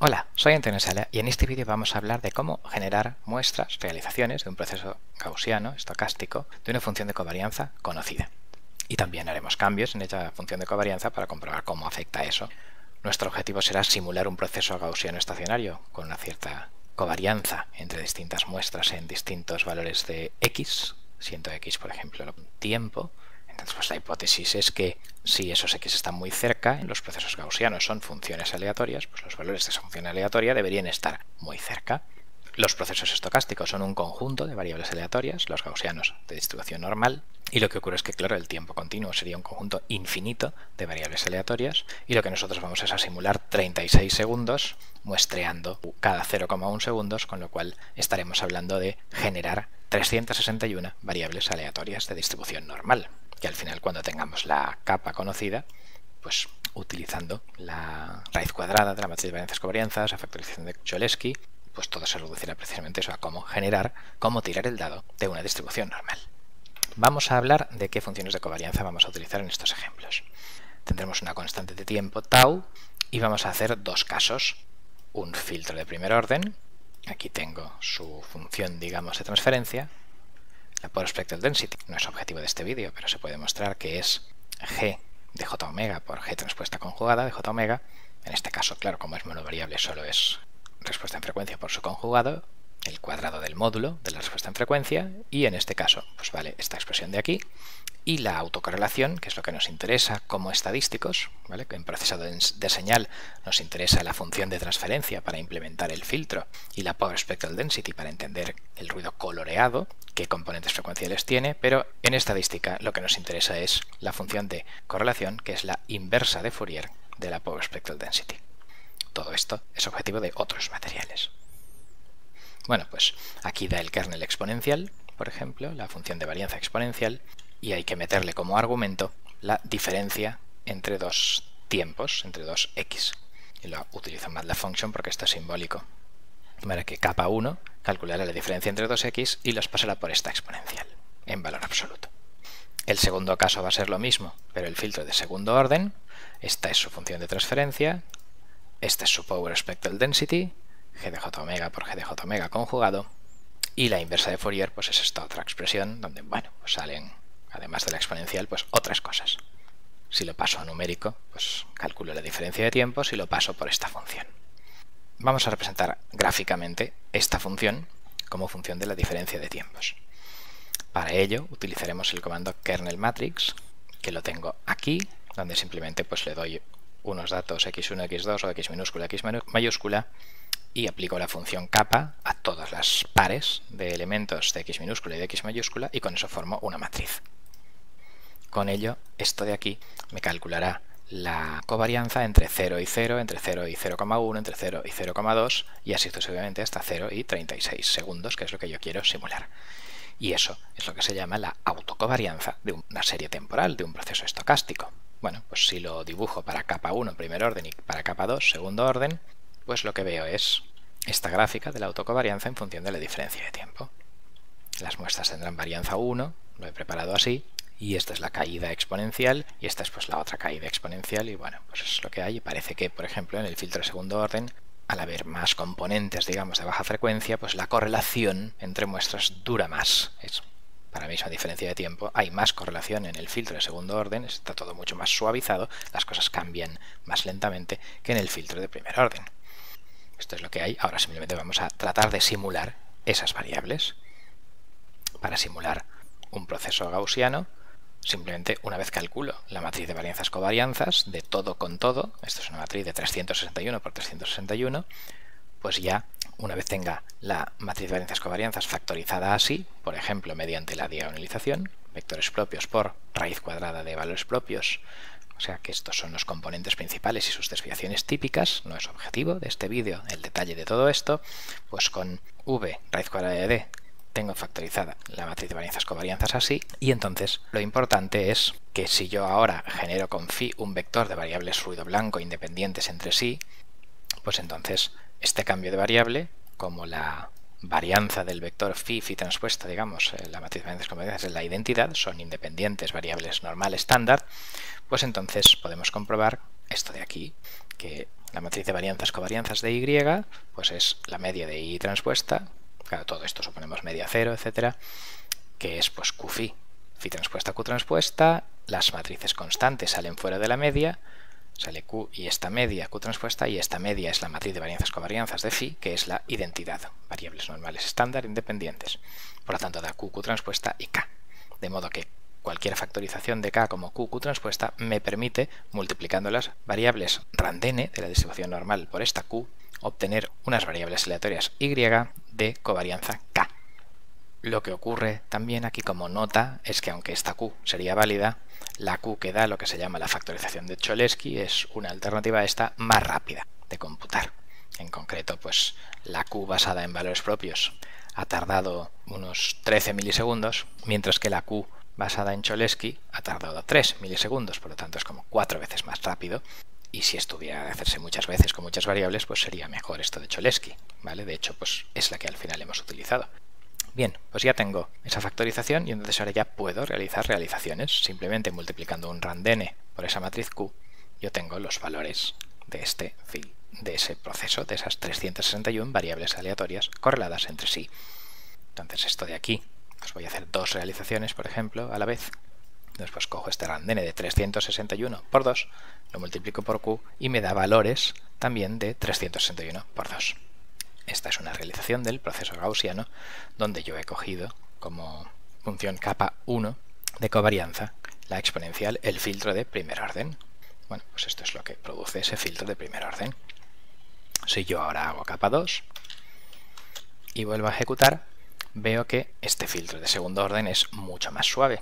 Hola, soy Antonio Sala y en este vídeo vamos a hablar de cómo generar muestras, realizaciones de un proceso gaussiano, estocástico, de una función de covarianza conocida. Y también haremos cambios en esta función de covarianza para comprobar cómo afecta eso. Nuestro objetivo será simular un proceso gaussiano estacionario con una cierta covarianza entre distintas muestras en distintos valores de x, siendo x, por ejemplo, tiempo. Entonces, pues la hipótesis es que si esos x están muy cerca, los procesos gaussianos son funciones aleatorias, pues los valores de esa función aleatoria deberían estar muy cerca. Los procesos estocásticos son un conjunto de variables aleatorias, los gaussianos de distribución normal, y lo que ocurre es que, claro, el tiempo continuo sería un conjunto infinito de variables aleatorias, y lo que nosotros vamos es a simular 36 segundos muestreando cada 0,1 segundos, con lo cual estaremos hablando de generar 361 variables aleatorias de distribución normal, que al final, cuando tengamos la capa conocida, pues utilizando la raíz cuadrada de la matriz de varianzas covarianzas, la factorización de Cholesky, pues todo se reducirá precisamente eso, a cómo tirar el dado de una distribución normal. Vamos a hablar de qué funciones de covarianza vamos a utilizar en estos ejemplos. Tendremos una constante de tiempo tau y vamos a hacer dos casos. Un filtro de primer orden, aquí tengo su función, digamos, de transferencia. La Power Spectral Density no es objetivo de este vídeo, pero se puede mostrar que es g de j omega por g transpuesta conjugada de j omega. En este caso, claro, como es monovariable, solo es respuesta en frecuencia por su conjugado, el cuadrado del módulo de la respuesta en frecuencia, y en este caso, pues vale esta expresión de aquí, y la autocorrelación, que es lo que nos interesa como estadísticos, ¿vale? En procesado de señal nos interesa la función de transferencia para implementar el filtro y la Power Spectral Density para entender el ruido coloreado, qué componentes frecuenciales tiene, pero en estadística lo que nos interesa es la función de correlación, que es la inversa de Fourier de la Power Spectral Density. Todo esto es objetivo de otros materiales. Bueno, pues aquí da el kernel exponencial, por ejemplo, la función de varianza exponencial, y hay que meterle como argumento la diferencia entre dos tiempos, entre dos x. Y lo utilizo MATLAB Function porque esto es simbólico. De manera que capa 1 calculará la diferencia entre dos x y los pasará por esta exponencial, en valor absoluto. El segundo caso va a ser lo mismo, pero el filtro de segundo orden. Esta es su función de transferencia, esta es su Power Spectral Density, g de j omega por g de j omega conjugado, y la inversa de Fourier pues es esta otra expresión donde, bueno, pues salen, además de la exponencial, pues otras cosas. Si lo paso a numérico, pues calculo la diferencia de tiempo. Si lo paso por esta función, vamos a representar gráficamente esta función como función de la diferencia de tiempos. Para ello utilizaremos el comando kernel matrix, que lo tengo aquí, donde simplemente pues le doy unos datos x1, x2 o x minúscula, x mayúscula, y aplico la función capa a todas las pares de elementos de x minúscula y de x mayúscula, y con eso formo una matriz. Con ello, esto de aquí me calculará la covarianza entre 0 y 0, entre 0 y 0,1, entre 0 y 0,2, y así sucesivamente hasta 0 y 36 segundos, que es lo que yo quiero simular. Y eso es lo que se llama la autocovarianza de una serie temporal, de un proceso estocástico. Bueno, pues si lo dibujo para capa 1 primer orden y para capa 2 segundo orden, pues lo que veo es esta gráfica de la autocovarianza en función de la diferencia de tiempo. Las muestras tendrán varianza 1, lo he preparado así, y esta es la caída exponencial, y esta es pues la otra caída exponencial, y bueno, pues eso es lo que hay. Y parece que, por ejemplo, en el filtro de segundo orden, al haber más componentes, digamos, de baja frecuencia, pues la correlación entre muestras dura más. Para la misma diferencia de tiempo hay más correlación en el filtro de segundo orden, está todo mucho más suavizado, las cosas cambian más lentamente que en el filtro de primer orden. Esto es lo que hay. Ahora simplemente vamos a tratar de simular esas variables. Para simular un proceso gaussiano, simplemente una vez calculo la matriz de varianzas covarianzas de todo con todo, esto es una matriz de 361 por 361, pues ya una vez tenga la matriz de varianzas covarianzas factorizada así, por ejemplo mediante la diagonalización, vectores propios por raíz cuadrada de valores propios, o sea que estos son los componentes principales y sus desviaciones típicas, no es objetivo de este vídeo el detalle de todo esto, pues con v raíz cuadrada de d tengo factorizada la matriz de varianzas covarianzas así, y entonces lo importante es que si yo ahora genero con phi un vector de variables ruido blanco independientes entre sí, pues entonces este cambio de variable, como la varianza del vector phi transpuesta, digamos, la matriz de varianzas covarianzas es la identidad, son independientes variables normal estándar, pues entonces podemos comprobar esto de aquí, que la matriz de varianzas covarianzas de Y pues es la media de Y transpuesta, claro, todo esto suponemos media cero, etcétera, que es pues Q phi transpuesta Q transpuesta, las matrices constantes salen fuera de la media, sale Q y esta media Q transpuesta, y esta media es la matriz de varianzas covarianzas de phi, que es la identidad, variables normales estándar independientes. Por lo tanto da Q transpuesta y K. De modo que cualquier factorización de K como Q transpuesta me permite, multiplicando las variables randn de la distribución normal por esta Q, obtener unas variables aleatorias Y de covarianza K. Lo que ocurre también aquí como nota es que aunque esta Q sería válida, la Q que da lo que se llama la factorización de Cholesky es una alternativa a esta más rápida de computar. En concreto, pues la Q basada en valores propios ha tardado unos 13 milisegundos, mientras que la Q basada en Cholesky ha tardado 3 milisegundos, por lo tanto es como 4 veces más rápido. Y si estuviera a hacerse muchas veces con muchas variables, pues sería mejor esto de Cholesky, ¿vale? De hecho, pues es la que al final hemos utilizado. Bien, pues ya tengo esa factorización y entonces ahora ya puedo realizar realizaciones. Simplemente multiplicando un randn por esa matriz Q, yo tengo los valores de ese proceso, de esas 361 variables aleatorias correladas entre sí. Entonces esto de aquí, pues voy a hacer dos realizaciones, por ejemplo, a la vez. Después cojo este randn de 361 por 2, lo multiplico por Q y me da valores también de 361 por 2. Esta es una realización del proceso gaussiano donde yo he cogido como función capa 1 de covarianza la exponencial, el filtro de primer orden. Bueno, pues esto es lo que produce ese filtro de primer orden. Si yo ahora hago capa 2 y vuelvo a ejecutar, veo que este filtro de segundo orden es mucho más suave.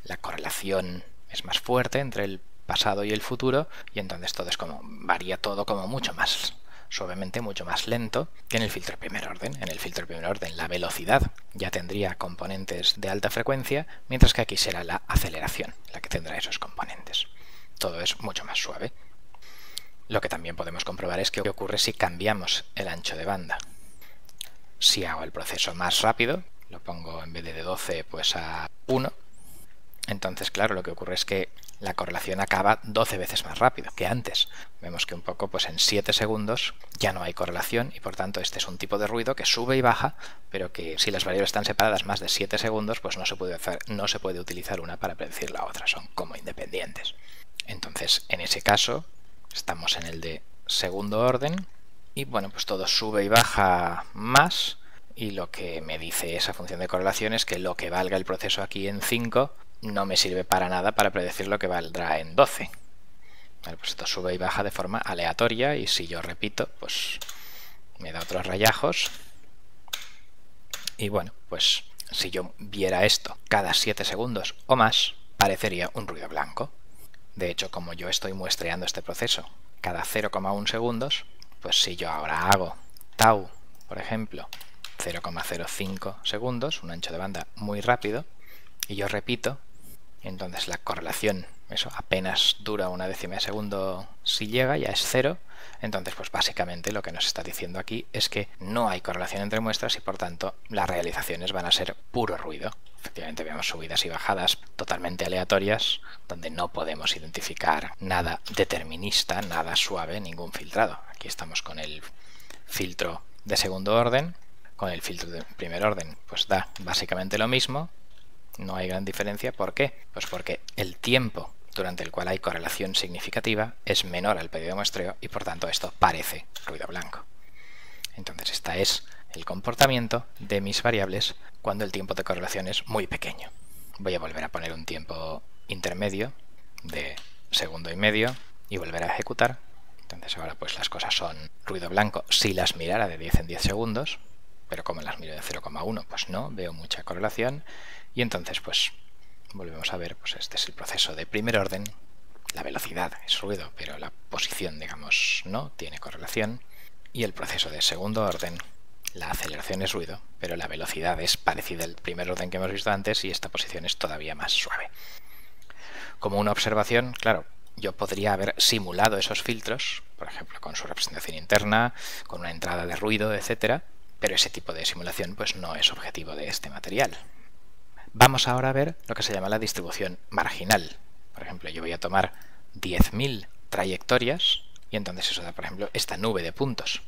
La correlación es más fuerte entre el pasado y el futuro y entonces todo es como, varía todo como mucho más suavemente, mucho más lento que en el filtro de primer orden. En el filtro de primer orden la velocidad ya tendría componentes de alta frecuencia, mientras que aquí será la aceleración la que tendrá esos componentes. Todo es mucho más suave. Lo que también podemos comprobar es qué ocurre si cambiamos el ancho de banda. Si hago el proceso más rápido, lo pongo en vez de 12 pues a 1, entonces claro, lo que ocurre es que la correlación acaba 12 veces más rápido que antes. Vemos que un poco pues en 7 segundos ya no hay correlación y por tanto este es un tipo de ruido que sube y baja, pero que si las variables están separadas más de 7 segundos pues no se puede utilizar una para predecir la otra, son como independientes. Entonces en ese caso estamos en el de segundo orden y bueno, pues todo sube y baja más y lo que me dice esa función de correlación es que lo que valga el proceso aquí en 5 no me sirve para nada para predecir lo que valdrá en 12. Vale, pues esto sube y baja de forma aleatoria y si yo repito, pues me da otros rayajos. Y bueno, pues si yo viera esto cada 7 segundos o más, parecería un ruido blanco. De hecho, como yo estoy muestreando este proceso cada 0,1 segundos, pues si yo ahora hago tau, por ejemplo, 0,05 segundos, un ancho de banda muy rápido, y yo repito, entonces la correlación, eso apenas dura una décima de segundo si llega, ya es 0. Entonces pues básicamente lo que nos está diciendo aquí es que no hay correlación entre muestras y por tanto las realizaciones van a ser puro ruido. Efectivamente vemos subidas y bajadas totalmente aleatorias donde no podemos identificar nada determinista, nada suave, ningún filtrado. Aquí estamos con el filtro de segundo orden, con el filtro de primer orden pues da básicamente lo mismo. No hay gran diferencia. ¿Por qué? Pues porque el tiempo durante el cual hay correlación significativa es menor al periodo de muestreo y por tanto esto parece ruido blanco. Entonces este es el comportamiento de mis variables cuando el tiempo de correlación es muy pequeño. Voy a volver a poner un tiempo intermedio de segundo y medio y volver a ejecutar. Entonces ahora pues las cosas son ruido blanco si las mirara de 10 en 10 segundos, pero como las miro de 0,1 pues no, veo mucha correlación. Y entonces pues volvemos a ver, pues este es el proceso de primer orden, la velocidad es ruido, pero la posición, digamos, no tiene correlación. Y el proceso de segundo orden, la aceleración es ruido, pero la velocidad es parecida al primer orden que hemos visto antes y esta posición es todavía más suave. Como una observación, claro, yo podría haber simulado esos filtros, por ejemplo, con su representación interna, con una entrada de ruido, etcétera, pero ese tipo de simulación pues no es objetivo de este material. Vamos ahora a ver lo que se llama la distribución marginal. Por ejemplo, yo voy a tomar 10.000 trayectorias y entonces eso da, por ejemplo, esta nube de puntos.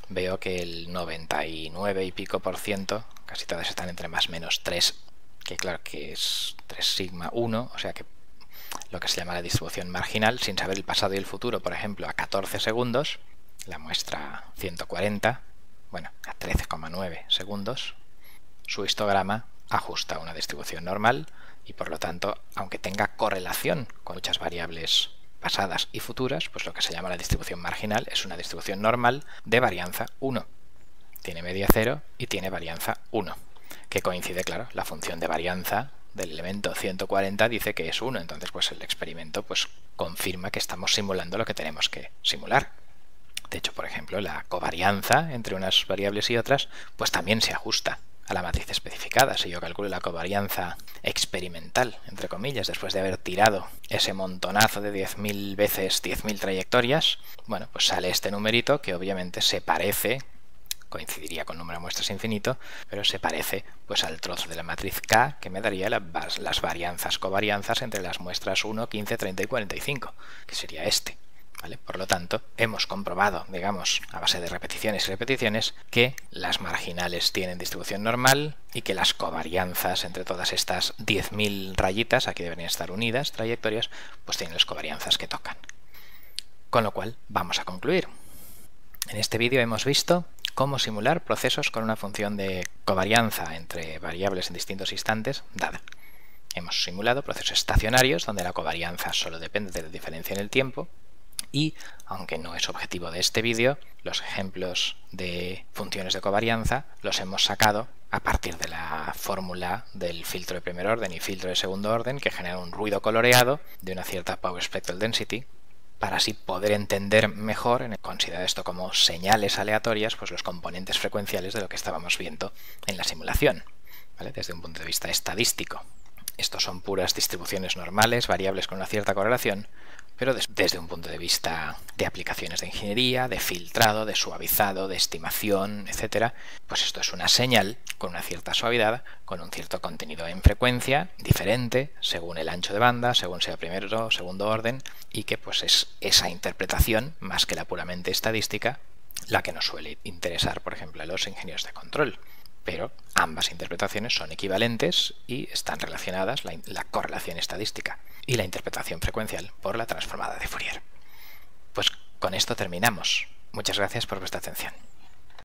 Veo que el 99 y pico %, casi todas están entre más o menos 3, que claro que es 3 sigma 1, o sea que lo que se llama la distribución marginal, sin saber el pasado y el futuro, por ejemplo, a 14 segundos, la muestra 140, bueno, a 13,9 segundos, su histograma ajusta a una distribución normal y por lo tanto, aunque tenga correlación con muchas variables pasadas y futuras, pues lo que se llama la distribución marginal es una distribución normal de varianza 1. Tiene media 0 y tiene varianza 1, que coincide, claro, la función de varianza del elemento 140 dice que es 1, entonces pues el experimento pues confirma que estamos simulando lo que tenemos que simular. De hecho, por ejemplo, la covarianza entre unas variables y otras pues también se ajusta a la matriz especificada. Si yo calculo la covarianza experimental, entre comillas, después de haber tirado ese montonazo de 10.000 veces 10.000 trayectorias, bueno, pues sale este numerito que obviamente se parece, coincidiría con número de muestras infinito, pero se parece pues al trozo de la matriz K que me daría las varianzas, covarianzas entre las muestras 1, 15, 30 y 45, que sería este. ¿Vale? Por lo tanto, hemos comprobado, digamos, a base de repeticiones y repeticiones, que las marginales tienen distribución normal y que las covarianzas entre todas estas 10.000 rayitas, aquí deberían estar unidas, trayectorias, pues tienen las covarianzas que tocan. Con lo cual, vamos a concluir. En este vídeo hemos visto cómo simular procesos con una función de covarianza entre variables en distintos instantes dada. Hemos simulado procesos estacionarios donde la covarianza solo depende de la diferencia en el tiempo. Y, aunque no es objetivo de este vídeo, los ejemplos de funciones de covarianza los hemos sacado a partir de la fórmula del filtro de primer orden y filtro de segundo orden que generan un ruido coloreado de una cierta power spectral density, para así poder entender mejor, considerar esto como señales aleatorias, pues los componentes frecuenciales de lo que estábamos viendo en la simulación, ¿vale? Desde un punto de vista estadístico. Estos son puras distribuciones normales, variables con una cierta correlación, pero desde un punto de vista de aplicaciones de ingeniería, de filtrado, de suavizado, de estimación, etc., pues esto es una señal con una cierta suavidad, con un cierto contenido en frecuencia diferente según el ancho de banda, según sea primero o segundo orden, y que pues es esa interpretación, más que la puramente estadística, la que nos suele interesar, por ejemplo, a los ingenieros de control. Pero ambas interpretaciones son equivalentes y están relacionadas, la correlación estadística y la interpretación frecuencial por la transformada de Fourier. Pues con esto terminamos. Muchas gracias por vuestra atención.